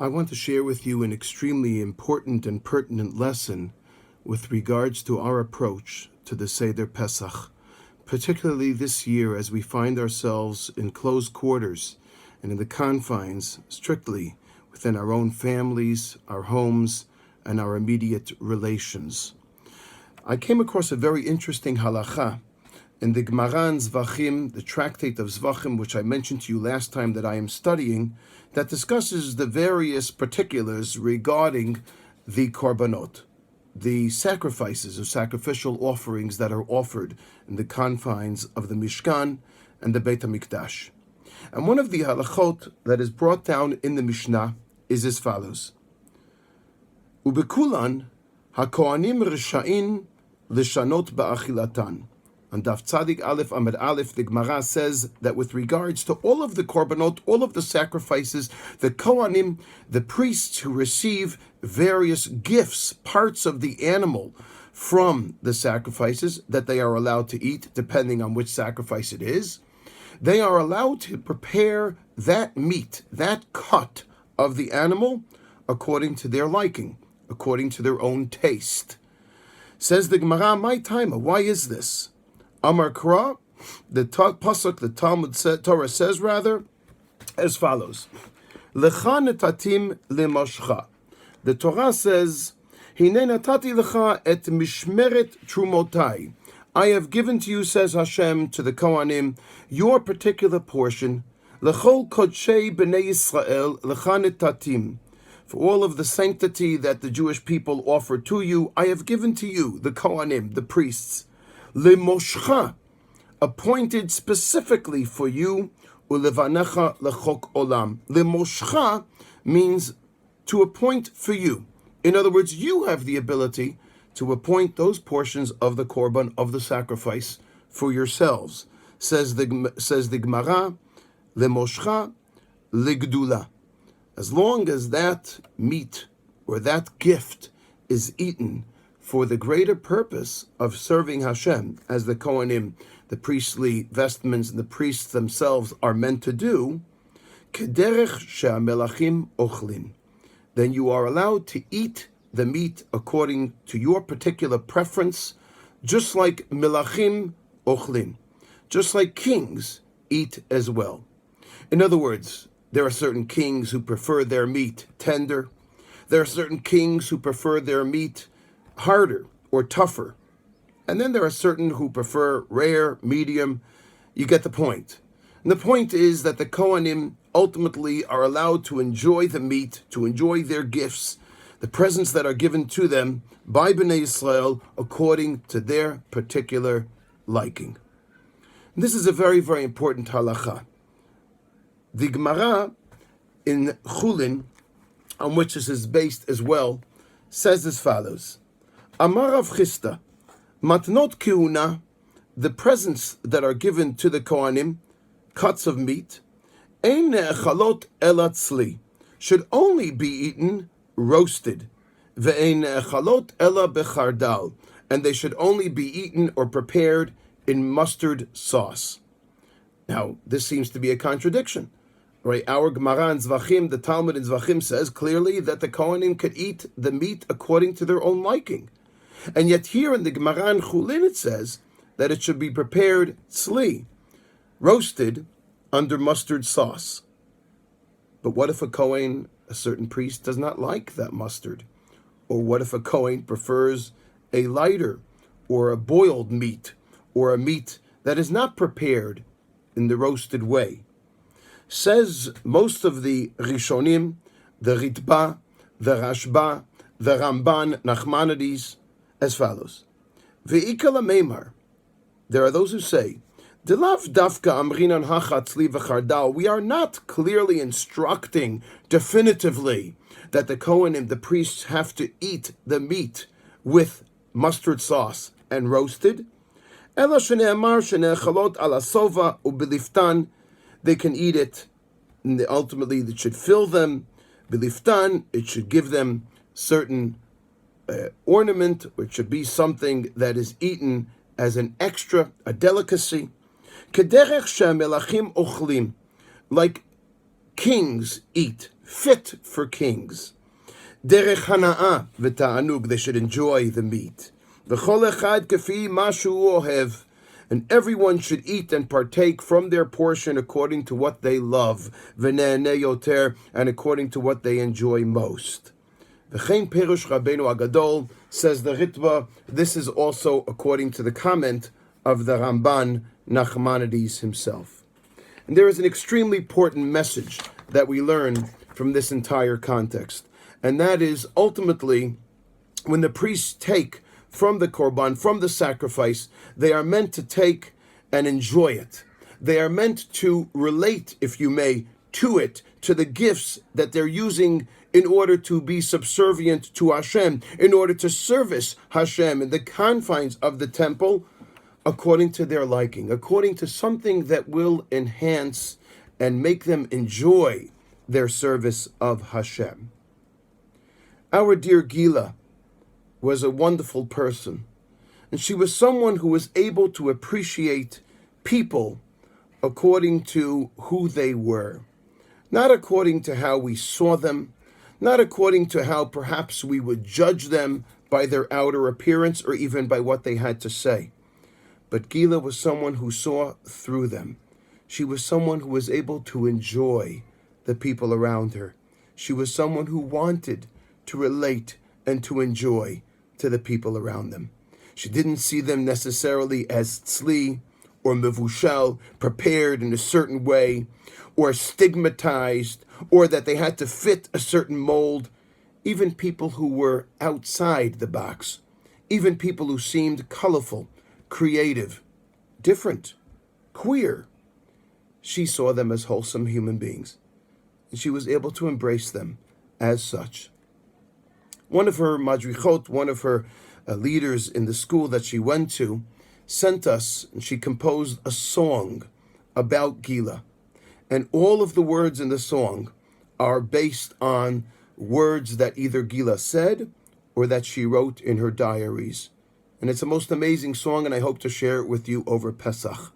I want to share with you an extremely important and pertinent lesson with regards to our approach to the Seder Pesach, particularly this year as we find ourselves in close quarters and in the confines, strictly within our own families, our homes, and our immediate relations. I came across a very interesting halacha in the Gemara in Zvachim, the tractate of Zvachim, which I mentioned to you last time that I am studying, that discusses the various particulars regarding the korbanot, the sacrifices or sacrificial offerings that are offered in the confines of the Mishkan and the Beit HaMikdash. And one of the halachot that is brought down in the Mishnah is as follows: Ubekulan hakohanim risha'in lishanot ba'achilatan. On Daf Tzadik Aleph Amud Aleph, the Gemara says that with regards to all of the korbanot, all of the sacrifices, the Kohanim, the priests who receive various gifts, parts of the animal from the sacrifices that they are allowed to eat, depending on which sacrifice it is, they are allowed to prepare that meat, that cut of the animal, according to their liking, according to their own taste. Says the Gemara, my timer, why is this? Amar Kra, the pasuk, the Talmud Torah says rather, as follows: Lecha netatim lemoshcha. The Torah says, Hine natati lecha et mishmeret trumotai. I have given to you, says Hashem, to the Kohanim, your particular portion. Lechol kodshei b'nei Yisrael lecha netatim. For all of the sanctity that the Jewish people offer to you, I have given to you, the Kohanim, the priests. Lemoshcha, appointed specifically for you, ulevanecha lechok olam. Lemoshcha means to appoint for you. In other words, you have the ability to appoint those portions of the korban, of the sacrifice, for yourselves. Says the Gemara, lemoshcha legdula. As long as that meat or that gift is eaten for the greater purpose of serving Hashem, as the Kohanim, the priestly vestments, and the priests themselves are meant to do, kederech she'amelachim ochlin, then you are allowed to eat the meat according to your particular preference, just like melachim ochlin, just like kings eat as well. In other words, there are certain kings who prefer their meat tender. There are certain kings who prefer their meat harder or tougher. And then there are certain who prefer rare, medium. You get the point. And the point is that the Kohanim ultimately are allowed to enjoy the meat, to enjoy their gifts, the presents that are given to them by Bnei Yisrael according to their particular liking. And this is a very, very important halacha. The Gemara in Chulin, on which this is based as well, says as follows: Amar Rav Chisda, matnot keuna, the presents that are given to the Kohanim, cuts of meat, ein ne'echalot elat tzli, should only be eaten roasted, ve'ein ne'echalot ela bechardal, and they should only be eaten or prepared in mustard sauce. Now, this seems to be a contradiction. Right, our Gemara in Zvachim, the Talmud in Zvachim says clearly that the Kohanim could eat the meat according to their own liking. And yet here in the Gemara in Chulin it says that it should be prepared tzli, roasted under mustard sauce. But what if a Kohen, a certain priest, does not like that mustard? Or what if a Kohen prefers a lighter or a boiled meat, or a meat that is not prepared in the roasted way? Says most of the Rishonim, the Ritba, the Rashba, the Ramban, Nachmanides, as follows: Ve'ikala Meimar. There are those who say, Delav dafka amrinan hachatzli v'chardal. We are not clearly instructing definitively that the Kohanim, the priests, have to eat the meat with mustard sauce and roasted. Ela shene'amar shene'echalot ala sova u'biliftan. They can eat it, and ultimately it should fill them. Biliftan, it should give them certain ornament, or it should be something that is eaten as an extra, a delicacy. Kederech she'melachim ochlim, like kings eat, fit for kings. Derech hana'ah v'ta'anug, they should enjoy the meat. V'chol echad kefi mashu ohev, and everyone should eat and partake from their portion according to what they love, v'ne'eneh yoter, and according to what they enjoy most. V'chein perush Rabbeinu Agadol, says the Ritva, this is also according to the comment of the Ramban Nachmanides himself. And there is an extremely important message that we learn from this entire context, and that is ultimately when the priests take from the korban, from the sacrifice, they are meant to take and enjoy it. They are meant to relate, if you may, to it, to the gifts that they're using in order to be subservient to Hashem, in order to service Hashem in the confines of the temple, according to their liking, according to something that will enhance and make them enjoy their service of Hashem. Our dear Gila was a wonderful person, and she was someone who was able to appreciate people according to who they were, not according to how we saw them, not according to how perhaps we would judge them by their outer appearance or even by what they had to say. But Gila was someone who saw through them. She was someone who was able to enjoy the people around her. She was someone who wanted to relate and to enjoy to the people around them. She didn't see them necessarily as tzli or mevushal, prepared in a certain way, or stigmatized, or that they had to fit a certain mold. Even people who were outside the box, even people who seemed colorful, creative, different, queer, she saw them as wholesome human beings, and she was able to embrace them as such. One of her madrichot, one of her leaders in the school that she went to, sent us, and she composed a song about Gila. And all of the words in the song are based on words that either Gila said or that she wrote in her diaries. And it's a most amazing song, and I hope to share it with you over Pesach.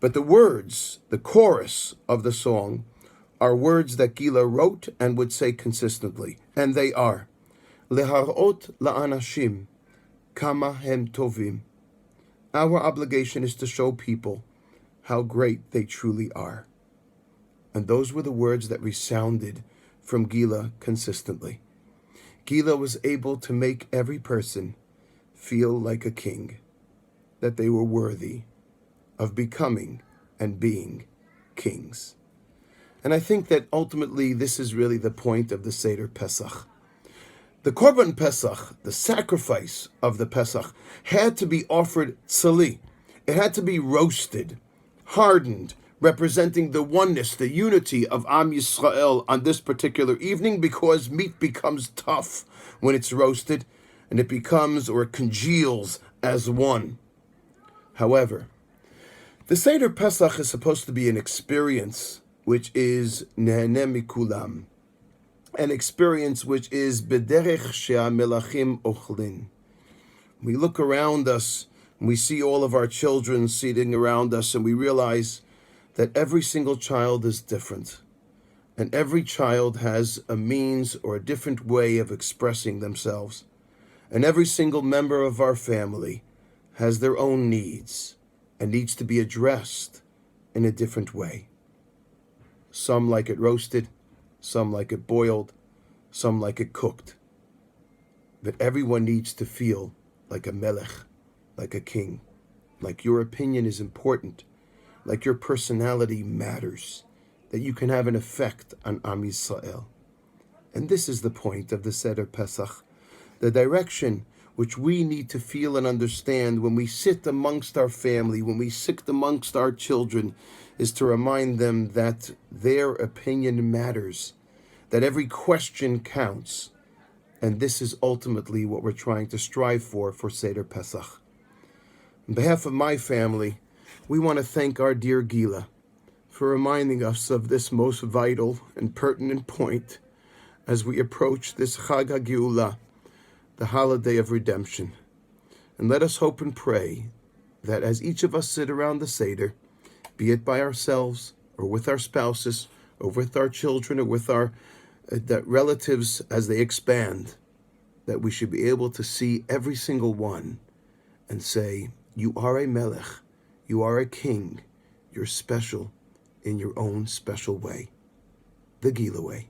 But the words, the chorus of the song, are words that Gila wrote and would say consistently. And they are, Leharot la'anashim, kama hem tovim. Our obligation is to show people how great they truly are. And those were the words that resounded from Gila consistently. Gila was able to make every person feel like a king, that they were worthy of becoming and being kings. And I think that ultimately this is really the point of the Seder Pesach. The Korban Pesach, the sacrifice of the Pesach, had to be offered tzali. It had to be roasted, hardened, representing the oneness, the unity of Am Yisrael on this particular evening, because meat becomes tough when it's roasted, and it becomes or it congeals as one. However, the Seder Pesach is supposed to be an experience which is neheneh mikulam, an experience which is bederech she'amelachim ochlin. We look around us and we see all of our children sitting around us, and we realize that every single child is different, and every child has a means or a different way of expressing themselves, and every single member of our family has their own needs and needs to be addressed in a different way. Some like it roasted, some like it boiled, some like it cooked. But everyone needs to feel like a melech, like a king, like your opinion is important, like your personality matters, that you can have an effect on Am Yisrael. And this is the point of the Seder Pesach, the direction which we need to feel and understand when we sit amongst our family, when we sit amongst our children, is to remind them that their opinion matters, that every question counts. And this is ultimately what we're trying to strive for Seder Pesach. On behalf of my family, we want to thank our dear Gila for reminding us of this most vital and pertinent point as we approach this Chag HaGeula, the holiday of redemption. And let us hope and pray that as each of us sit around the Seder, be it by ourselves or with our spouses or with our children or with our that relatives, as they expand, that we should be able to see every single one and say, you are a melech, you are a king, you're special in your own special way. The Gila way.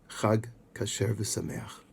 Chag Kasher V'Sameach.